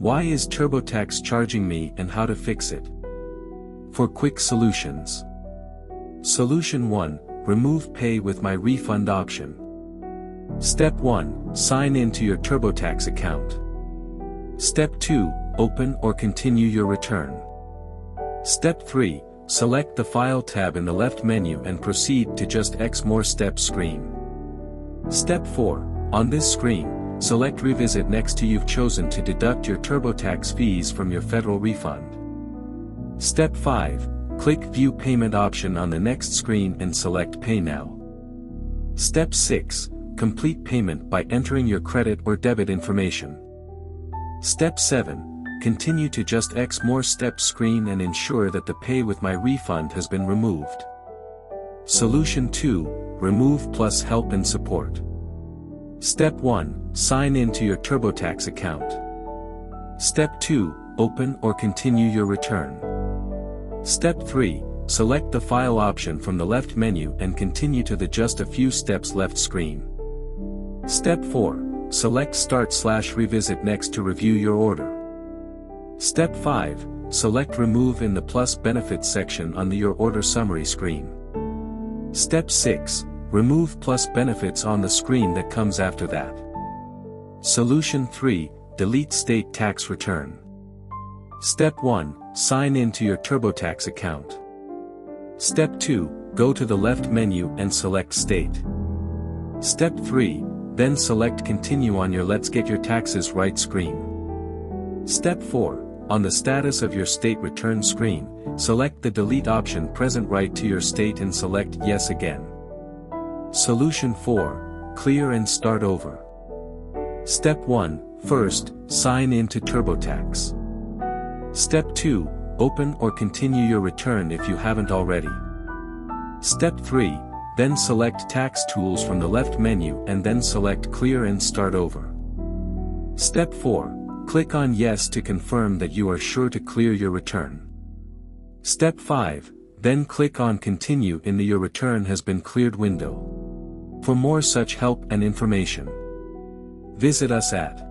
Why is TurboTax charging me and how to fix it? For quick solutions. Solution 1, remove Pay with My Refund option. Step 1, sign into your TurboTax account. Step 2, open or continue your return. Step 3, select the File tab in the left menu and proceed to just X more step screen. Step 4, on this screen, select Revisit next to you've chosen to deduct your TurboTax fees from your federal refund. Step 5, click View Payment option on the next screen and select Pay Now. Step 6, complete payment by entering your credit or debit information. Step 7, continue to just X more step screen and ensure that the Pay with My Refund has been removed. Solution 2, remove plus help and support. Step 1, sign into your TurboTax account. Step 2, open or continue your return. Step 3, select the File option from the left menu and continue to the Just a Few Steps Left screen. Step 4, select Start/Revisit next to review your order. Step 5, select Remove in the Plus Benefits section on the Your Order Summary screen. Step 6, remove Plus Benefits on the screen that comes after that. Solution 3, delete State Tax Return. Step 1, sign into your TurboTax account. Step 2, go to the left menu and select State. Step 3, then select Continue on your Let's Get Your Taxes Right screen. Step 4, on the status of your state return screen, select the Delete option present right to your state and select Yes again. Solution 4, clear and start over. Step 1, first, sign into TurboTax. Step 2, open or continue your return if you haven't already. Step 3, then select Tax Tools from the left menu and then select Clear and Start Over. Step 4, click on Yes to confirm that you are sure to clear your return. Step 5, then click on Continue in the Your Return Has Been Cleared window. For more such help and information, visit us at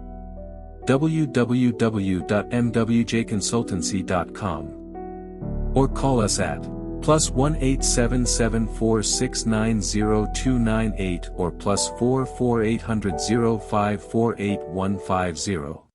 www.mwjconsultancy.com or call us at +1 87746902298 or +44 800 0548 150.